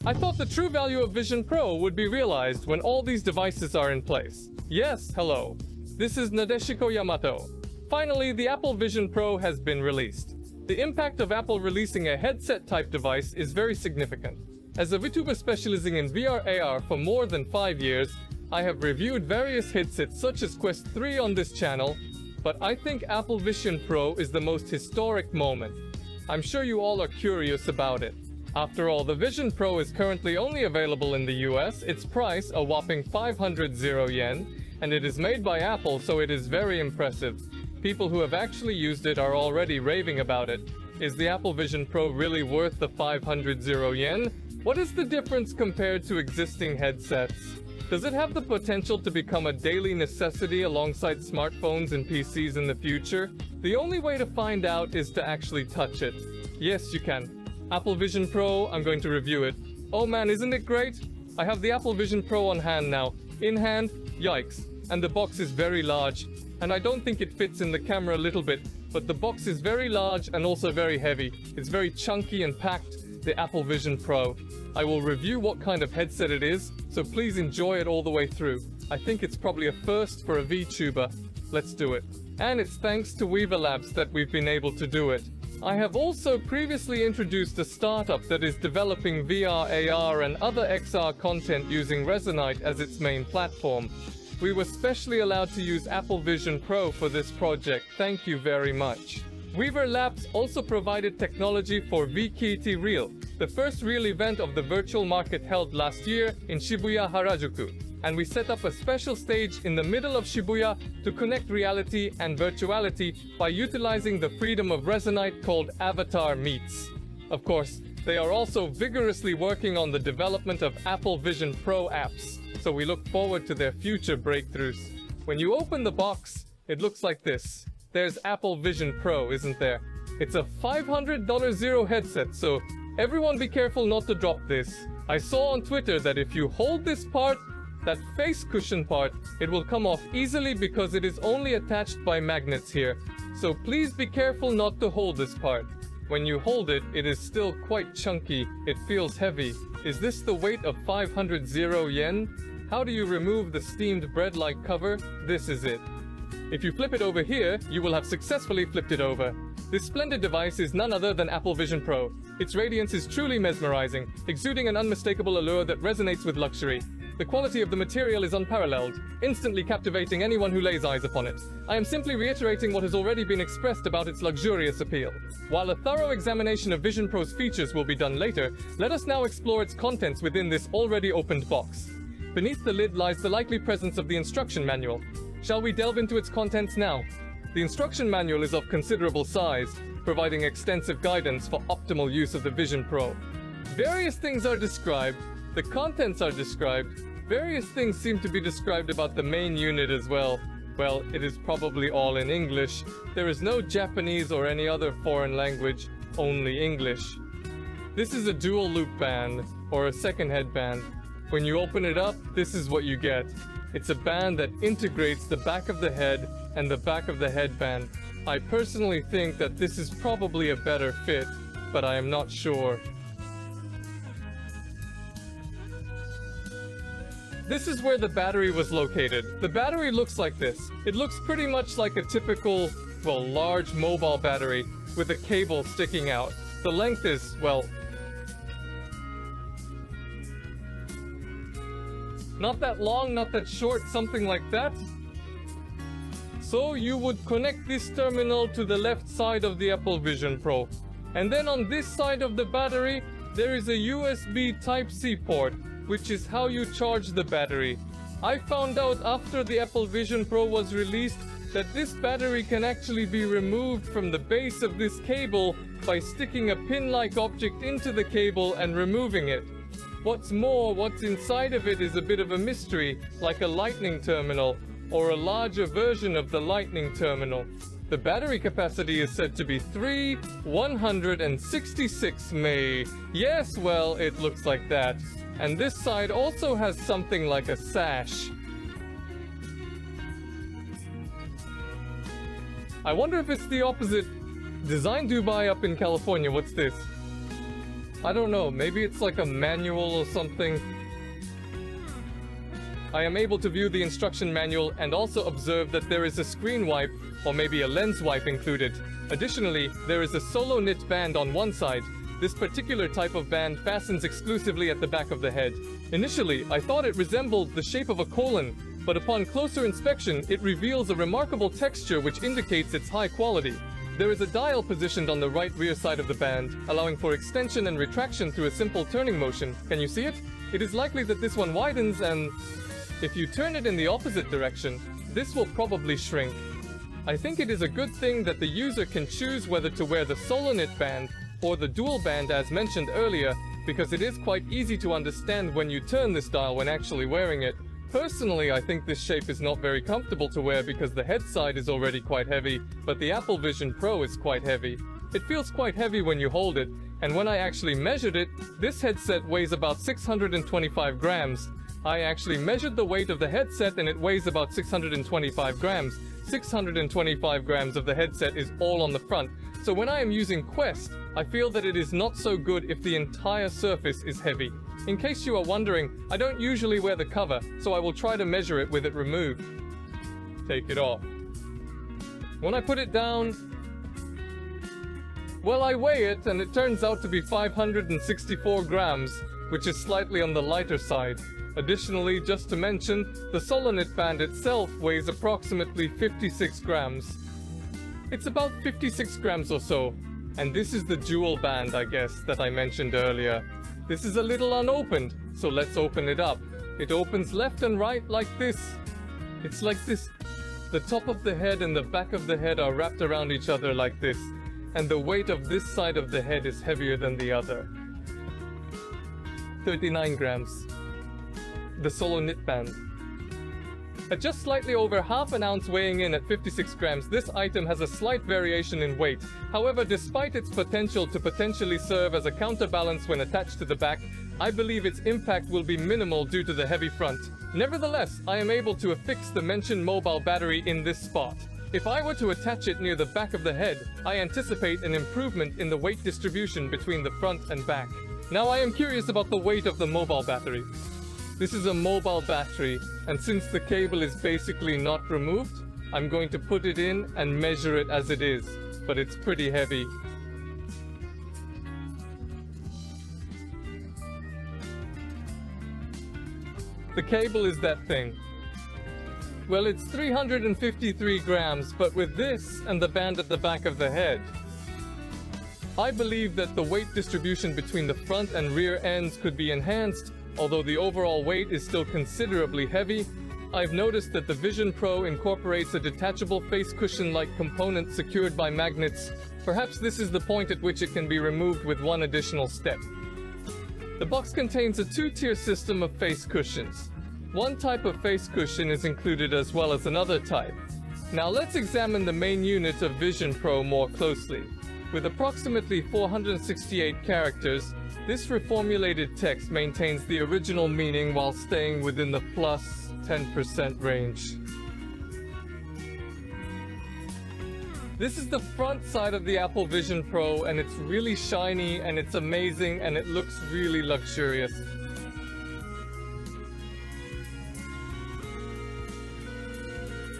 I thought the true value of Vision Pro would be realized when all these devices are in place. Yes, hello. This is Nadeshiko Yamato. Finally, the Apple Vision Pro has been released. The impact of Apple releasing a headset-type device is very significant. As a VTuber specializing in VR/AR for more than 5 years, I have reviewed various headsets such as Quest 3 on this channel, but I think Apple Vision Pro is the most historic moment. I'm sure you all are curious about it. After all, the Vision Pro is currently only available in the US, its price a whopping 500 yen, and it is made by Apple, so it is very impressive. People who have actually used it are already raving about it. Is the Apple Vision Pro really worth the 500 yen? What is the difference compared to existing headsets? Does it have the potential to become a daily necessity alongside smartphones and PCs in the future? The only way to find out is to actually touch it. Yes, you can. Apple Vision Pro, I'm going to review it. Oh man, isn't it great? I have the Apple Vision Pro on hand now. In hand, yikes. And the box is very large. And I don't think it fits in the camera a little bit, but the box is very large and also very heavy. It's very chunky and packed, the Apple Vision Pro. I will review what kind of headset it is, so please enjoy it all the way through. I think it's probably a first for a VTuber. Let's do it. And it's thanks to Weaver Labs that we've been able to do it. I have also previously introduced a startup that is developing VR, AR and other XR content using Resonite as its main platform. We were specially allowed to use Apple Vision Pro for this project. Thank you very much. Weaver Labs also provided technology for VKT Real, the first real event of the virtual market held last year in Shibuya, Harajuku. And we set up a special stage in the middle of Shibuya to connect reality and virtuality by utilizing the freedom of Resonite called Avatar Meets. Of course, they are also vigorously working on the development of Apple Vision Pro apps, so we look forward to their future breakthroughs. When you open the box, it looks like this. There's Apple Vision Pro, isn't there? It's a $500 Zero headset, so everyone be careful not to drop this. I saw on Twitter that if you hold this part, that face cushion part, it will come off easily because it is only attached by magnets here. So please be careful not to hold this part. When you hold it, it is still quite chunky. It feels heavy. Is this the weight of 500 yen? How do you remove the steamed bread-like cover? This is it. If you flip it over here, you will have successfully flipped it over. This splendid device is none other than Apple Vision Pro. Its radiance is truly mesmerizing, exuding an unmistakable allure that resonates with luxury. The quality of the material is unparalleled, instantly captivating anyone who lays eyes upon it. I am simply reiterating what has already been expressed about its luxurious appeal. While a thorough examination of Vision Pro's features will be done later, let us now explore its contents within this already opened box. Beneath the lid lies the likely presence of the instruction manual. Shall we delve into its contents now? The instruction manual is of considerable size, providing extensive guidance for optimal use of the Vision Pro. Various things are described. The contents are described. Various things seem to be described about the main unit as well. Well, it is probably all in English. There is no Japanese or any other foreign language, only English. This is a dual loop band, or a second headband. When you open it up, this is what you get. It's a band that integrates the back of the head and the back of the headband. I personally think that this is probably a better fit, but I am not sure. This is where the battery was located. The battery looks like this. It looks pretty much like a typical, well, large mobile battery with a cable sticking out. The length is, well, not that long, not that short, something like that. So you would connect this terminal to the left side of the Apple Vision Pro. And then on this side of the battery, there is a USB Type-C port, which is how you charge the battery. I found out after the Apple Vision Pro was released that this battery can actually be removed from the base of this cable by sticking a pin-like object into the cable and removing it. What's more, what's inside of it is a bit of a mystery, like a lightning terminal, or a larger version of the lightning terminal. The battery capacity is said to be 166 mAh. Yes, well, it looks like that. And this side also has something like a sash. I wonder if it's the opposite. Design Dubai up in California, what's this? I don't know, maybe it's like a manual or something. I am able to view the instruction manual and also observe that there is a screen wipe or maybe a lens wipe included. Additionally, there is a solo knit band on one side. This particular type of band fastens exclusively at the back of the head. Initially, I thought it resembled the shape of a colon, but upon closer inspection, it reveals a remarkable texture which indicates its high quality. There is a dial positioned on the right rear side of the band, allowing for extension and retraction through a simple turning motion. Can you see it? It is likely that this one widens and if you turn it in the opposite direction, this will probably shrink. I think it is a good thing that the user can choose whether to wear the solo knit band or the dual band as mentioned earlier, because it is quite easy to understand when you turn this dial when actually wearing it. Personally, I think this shape is not very comfortable to wear because the head side is already quite heavy, but the Apple Vision Pro is quite heavy. It feels quite heavy when you hold it, and when I actually measured it, this headset weighs about 625 grams. I actually measured the weight of the headset and it weighs about 625 grams. 625 grams of the headset is all on the front, so when I am using Quest, I feel that it is not so good if the entire surface is heavy. In case you are wondering, I don't usually wear the cover, so I will try to measure it with it removed. Take it off. When I put it down, well, I weigh it and it turns out to be 564 grams, which is slightly on the lighter side. Additionally, just to mention, the solo knit band itself weighs approximately 56 grams. It's about 56 grams or so, and this is the dual band, I guess, that I mentioned earlier. This is a little unopened, so let's open it up. It opens left and right like this. It's like this. The top of the head and the back of the head are wrapped around each other like this, and the weight of this side of the head is heavier than the other. 39 grams. The solo knit band. At just slightly over half an ounce weighing in at 56 grams, this item has a slight variation in weight. However, despite its potential to potentially serve as a counterbalance when attached to the back, I believe its impact will be minimal due to the heavy front. Nevertheless, I am able to affix the mentioned mobile battery in this spot. If I were to attach it near the back of the head, I anticipate an improvement in the weight distribution between the front and back. Now I am curious about the weight of the mobile battery. This is a mobile battery, and since the cable is basically not removed, I'm going to put it in and measure it as it is, but it's pretty heavy. The cable is that thing. Well, it's 353 grams, but with this and the band at the back of the head, I believe that the weight distribution between the front and rear ends could be enhanced. Although the overall weight is still considerably heavy, I've noticed that the Vision Pro incorporates a detachable face cushion-like component secured by magnets. Perhaps this is the point at which it can be removed with one additional step. The box contains a two-tier system of face cushions. One type of face cushion is included as well as another type. Now let's examine the main unit of Vision Pro more closely. With approximately 468 characters, this reformulated text maintains the original meaning while staying within the plus 10% range. This is the front side of the Apple Vision Pro, and it's really shiny and it's amazing and it looks really luxurious.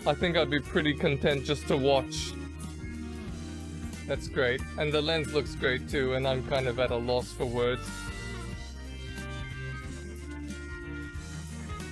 I think I'd be pretty content just to watch. That's great, and the lens looks great too, and I'm kind of at a loss for words.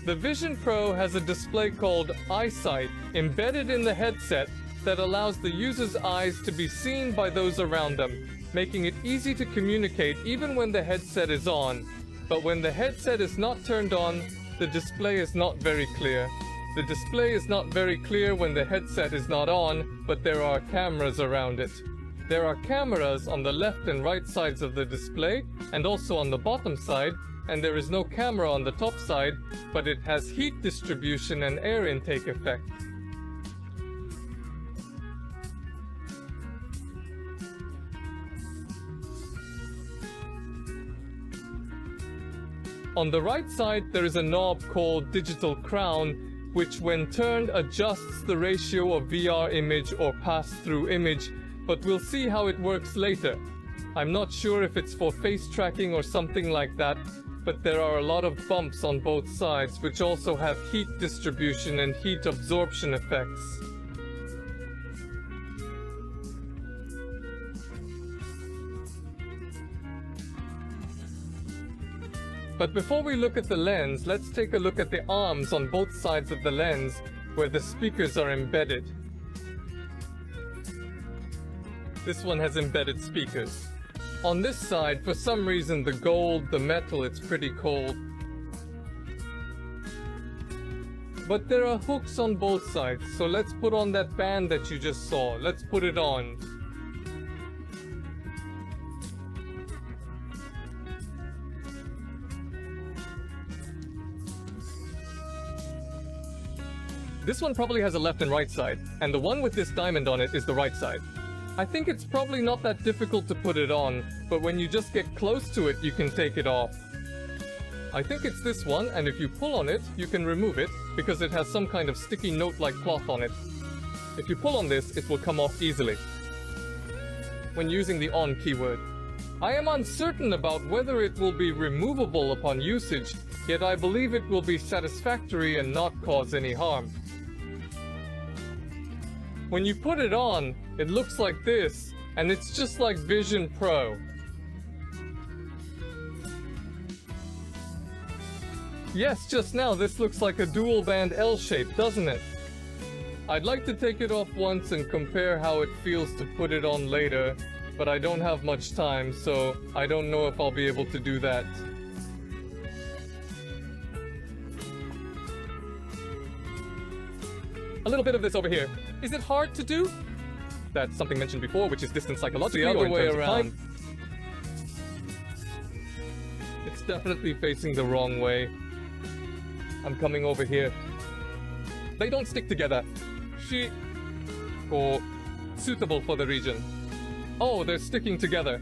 The Vision Pro has a display called EyeSight embedded in the headset that allows the user's eyes to be seen by those around them, making it easy to communicate even when the headset is on. But when the headset is not turned on, the display is not very clear. The display is not very clear when the headset is not on, but there are cameras around it. There are cameras on the left and right sides of the display, and also on the bottom side, and there is no camera on the top side, but it has heat distribution and air intake effect. On the right side, there is a knob called Digital Crown, which when turned adjusts the ratio of VR image or pass-through image, but we'll see how it works later. I'm not sure if it's for face tracking or something like that, but there are a lot of bumps on both sides which also have heat distribution and heat absorption effects. But before we look at the lens, let's take a look at the arms on both sides of the lens where the speakers are embedded. This one has embedded speakers. On this side, for some reason, the gold, the metal, it's pretty cold. But there are hooks on both sides, so let's put on that band that you just saw. Let's put it on. This one probably has a left and right side, and the one with this diamond on it is the right side. I think it's probably not that difficult to put it on, but when you just get close to it, you can take it off. I think it's this one, and if you pull on it, you can remove it, because it has some kind of sticky note-like cloth on it. If you pull on this, it will come off easily when using the on keyword. I am uncertain about whether it will be removable upon usage, yet I believe it will be satisfactory and not cause any harm. When you put it on, it looks like this, and it's just like Vision Pro. Yes, just now this looks like a dual band L shape, doesn't it? I'd like to take it off once and compare how it feels to put it on later, but I don't have much time, so I don't know if I'll be able to do that. A little bit of this over here. Is it hard to do? That's something mentioned before, which is distance psychologically, The other or in way terms of around. time. It's definitely facing the wrong way. I'm coming over here. They don't stick together. Or suitable for the region. Oh, they're sticking together.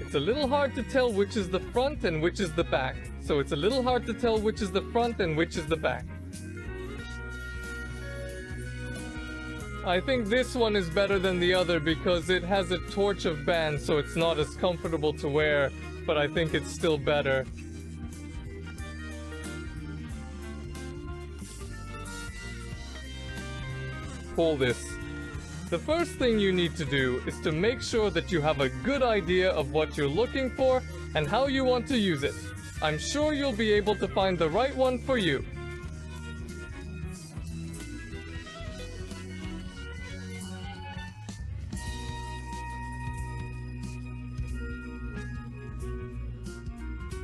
It's a little hard to tell which is the front and which is the back. So it's a little hard to tell which is the front and which is the back. I think this one is better than the other because it has a torch of band, so it's not as comfortable to wear, but I think it's still better. Pull this. The first thing you need to do is to make sure that you have a good idea of what you're looking for and how you want to use it. I'm sure you'll be able to find the right one for you.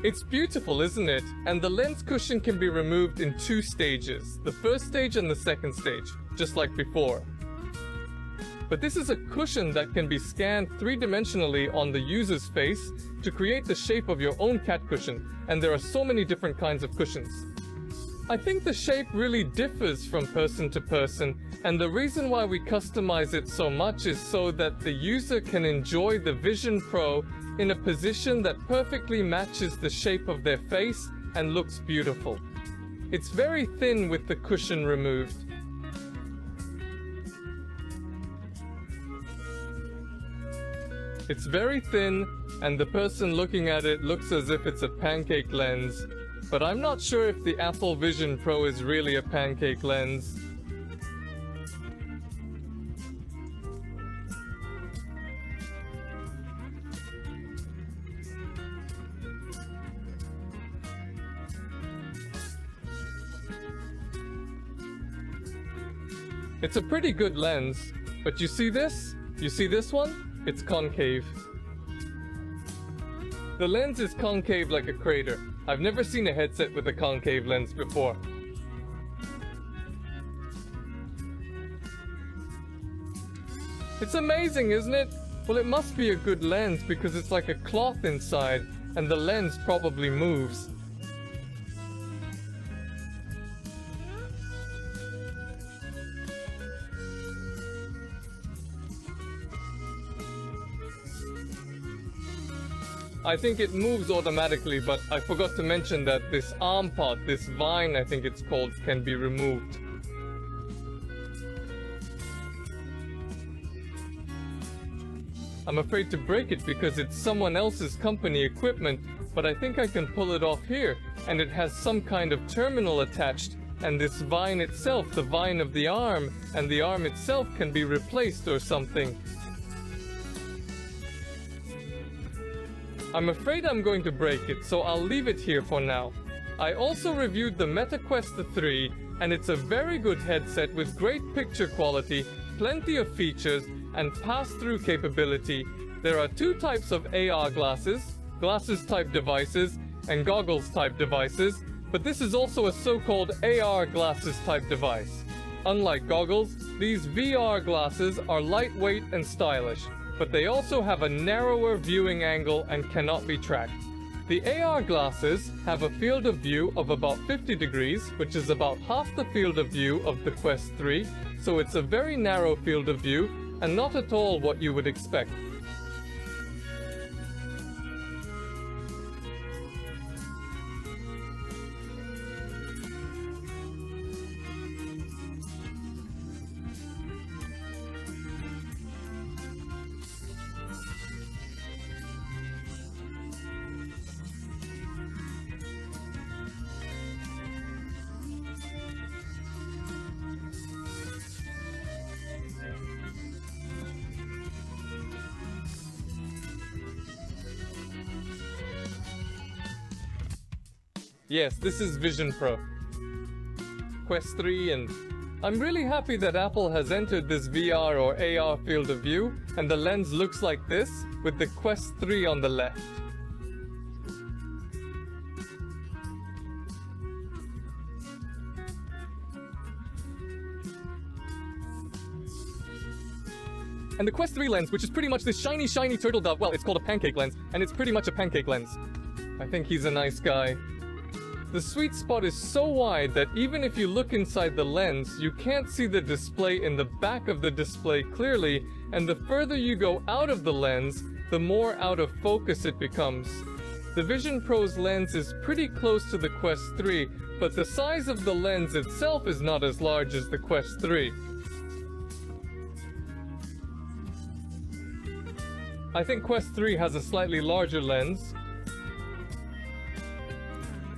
It's beautiful, isn't it? And the lens cushion can be removed in 2 stages, the first stage and the second stage, just like before. But this is a cushion that can be scanned 3-dimensionally on the user's face to create the shape of your own cat cushion, and there are so many different kinds of cushions. I think the shape really differs from person to person, and the reason why we customize it so much is so that the user can enjoy the Vision Pro in a position that perfectly matches the shape of their face and looks beautiful. It's very thin with the cushion removed. It's very thin, and the person looking at it looks as if it's a pancake lens, but I'm not sure if the Apple Vision Pro is really a pancake lens. It's a pretty good lens, but you see this? You see this one? It's concave. The lens is concave like a crater. I've never seen a headset with a concave lens before. It's amazing, isn't it? Well, it must be a good lens because it's like a cloth inside, and the lens probably moves. I think it moves automatically, but I forgot to mention that this arm part, this vine I think it's called, can be removed. I'm afraid to break it because it's someone else's company equipment, but I think I can pull it off here, and it has some kind of terminal attached, and this vine itself, the vine of the arm, and the arm itself can be replaced or something. I'm afraid I'm going to break it, so I'll leave it here for now. I also reviewed the MetaQuest 3, and it's a very good headset with great picture quality, plenty of features, and pass-through capability. There are two types of AR glasses, glasses-type devices, and goggles-type devices, but this is also a so-called AR glasses-type device. Unlike goggles, these VR glasses are lightweight and stylish, but they also have a narrower viewing angle and cannot be tracked. The AR glasses have a field of view of about 50 degrees, which is about half the field of view of the Quest 3, so it's a very narrow field of view and not at all what you would expect. Yes, this is Vision Pro. Quest 3, and I'm really happy that Apple has entered this VR or AR field of view, and the lens looks like this, with the Quest 3 on the left. And the Quest 3 lens, which is pretty much this shiny turtle dove, well, it's called a pancake lens, and it's pretty much a pancake lens. I think he's a nice guy. The sweet spot is so wide that even if you look inside the lens, you can't see the display in the back of the display clearly, and the further you go out of the lens, the more out of focus it becomes. The Vision Pro's lens is pretty close to the Quest 3, but the size of the lens itself is not as large as the Quest 3. I think Quest 3 has a slightly larger lens.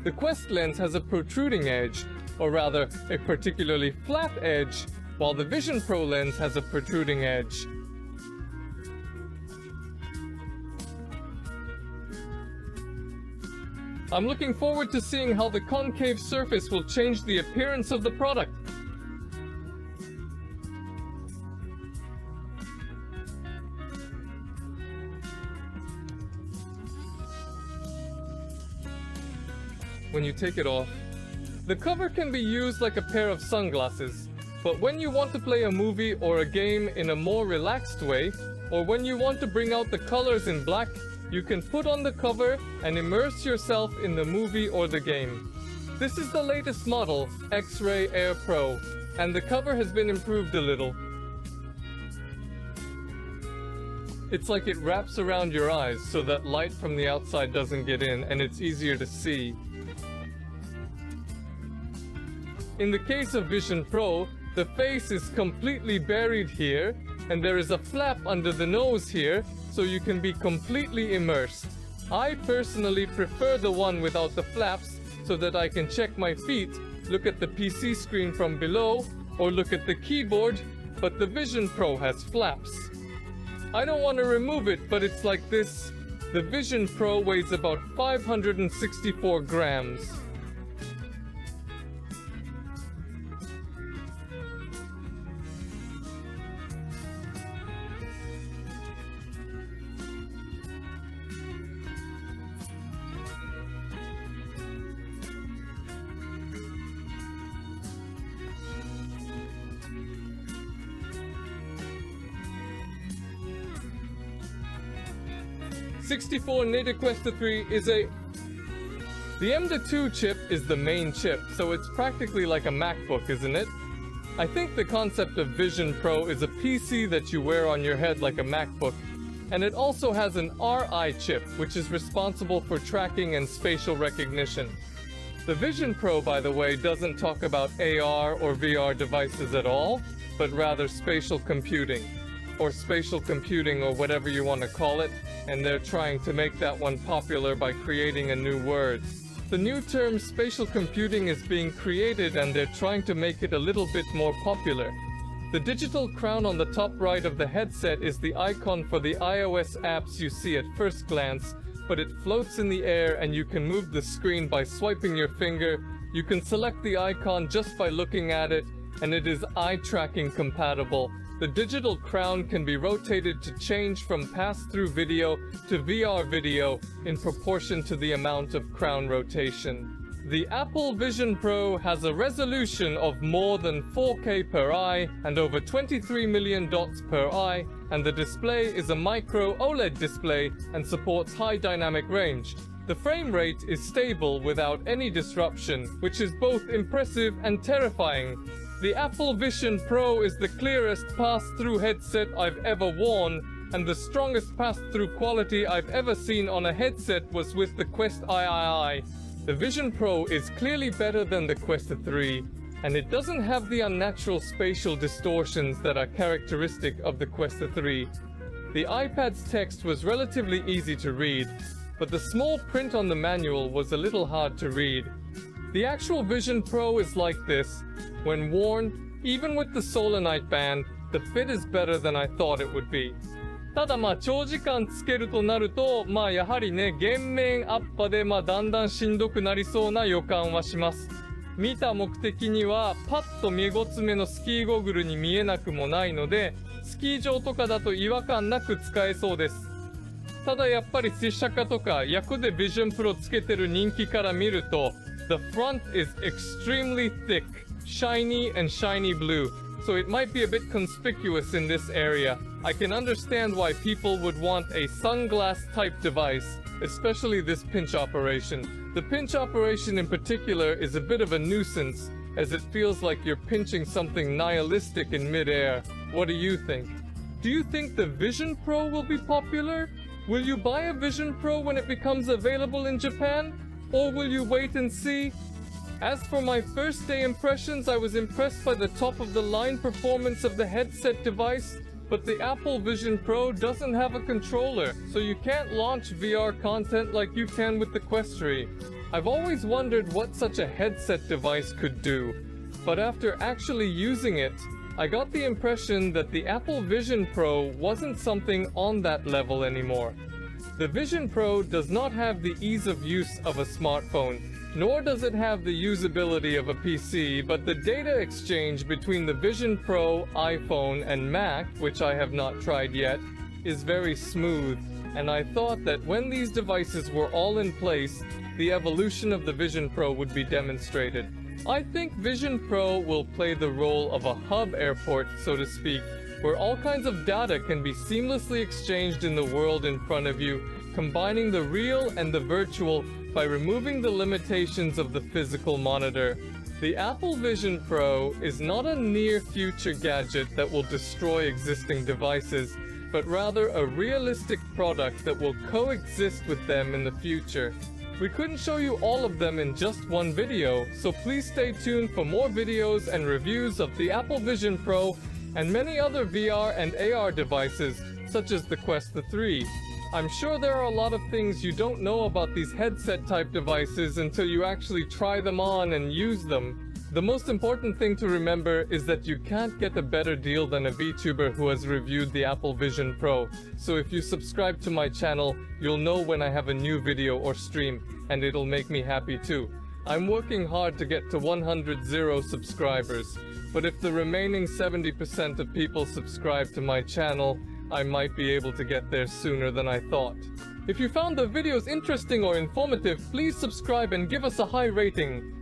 The Quest lens has a protruding edge, or rather, a particularly flat edge, while the Vision Pro lens has a protruding edge. I'm looking forward to seeing how the concave surface will change the appearance of the product. When you take it off, the cover can be used like a pair of sunglasses, but when you want to play a movie or a game in a more relaxed way, or when you want to bring out the colors in black, you can put on the cover and immerse yourself in the movie or the game. This is the latest model, X-Ray Air Pro, and the cover has been improved a little. It's like it wraps around your eyes so that light from the outside doesn't get in and it's easier to see. In the case of Vision Pro, the face is completely buried here, and there is a flap under the nose here, so you can be completely immersed. I personally prefer the one without the flaps, so that I can check my feet, look at the PC screen from below, or look at the keyboard, but the Vision Pro has flaps. I don't want to remove it, but it's like this. The Vision Pro weighs about 564 grams. '64 Native Quest 3 is the M.2 chip is the main chip, so it's practically like a MacBook, isn't it? I think the concept of Vision Pro is a PC that you wear on your head like a MacBook, and it also has an RI chip, which is responsible for tracking and spatial recognition. The Vision Pro, by the way, doesn't talk about AR or VR devices at all, but rather spatial computing. or spatial computing, or whatever you want to call it, and they're trying to make that one popular by creating a new word. The new term spatial computing is being created and they're trying to make it a little bit more popular. The digital crown on the top right of the headset is the icon for the iOS apps you see at first glance, but it floats in the air and you can move the screen by swiping your finger. You can select the icon just by looking at it, and it is eye tracking compatible. The digital crown can be rotated to change from pass-through video to VR video in proportion to the amount of crown rotation. The Apple Vision Pro has a resolution of more than 4K per eye and over 23 million dots per eye, and the display is a micro OLED display and supports high dynamic range. The frame rate is stable without any disruption, which is both impressive and terrifying. The Apple Vision Pro is the clearest pass-through headset I've ever worn, and the strongest pass-through quality I've ever seen on a headset was with the Quest III. The Vision Pro is clearly better than the Quest 3, and it doesn't have the unnatural spatial distortions that are characteristic of the Quest 3. The iPad's text was relatively easy to read, but the small print on the manual was a little hard to read. The actual Vision Pro is like this. When worn, even with the Solanite band, the fit is better than I thought it would be. ただ長時間つけるとなると、やはりね、減免アッパでだんだんしんどくなりそうな予感はします。見た目的にはパッと見ごつめのスキーゴーグルに見えなくもないので、スキー場とかだと違和感なく使えそうです。ただやっぱり試写化とか役で Vision Pro つけてる人気から見ると、The front is extremely thick, shiny and shiny blue, so it might be a bit conspicuous in this area. I can understand why people would want a sunglass type device, especially this pinch operation. The pinch operation in particular is a bit of a nuisance, as it feels like you're pinching something nihilistic in midair. What do you think? Do you think the Vision Pro will be popular? Will you buy a Vision Pro when it becomes available in Japan? Or will you wait and see? As for my first day impressions, I was impressed by the top-of-the-line performance of the headset device, but the Apple Vision Pro doesn't have a controller, so you can't launch VR content like you can with the Quest 3. I've always wondered what such a headset device could do, but after actually using it, I got the impression that the Apple Vision Pro wasn't something on that level anymore. The Vision Pro does not have the ease of use of a smartphone, nor does it have the usability of a PC, but the data exchange between the Vision Pro, iPhone, and Mac, which I have not tried yet, is very smooth, and I thought that when these devices were all in place, the evolution of the Vision Pro would be demonstrated. I think Vision Pro will play the role of a hub airport, so to speak, where all kinds of data can be seamlessly exchanged in the world in front of you, combining the real and the virtual by removing the limitations of the physical monitor. The Apple Vision Pro is not a near-future gadget that will destroy existing devices, but rather a realistic product that will coexist with them in the future. We couldn't show you all of them in just one video, so please stay tuned for more videos and reviews of the Apple Vision Pro and many other VR and AR devices, such as the Quest 3. I'm sure there are a lot of things you don't know about these headset-type devices until you actually try them on and use them. The most important thing to remember is that you can't get a better deal than a VTuber who has reviewed the Apple Vision Pro. So if you subscribe to my channel, you'll know when I have a new video or stream, and it'll make me happy too. I'm working hard to get to 100 subscribers, but if the remaining 70% of people subscribe to my channel, I might be able to get there sooner than I thought. If you found the videos interesting or informative, please subscribe and give us a high rating.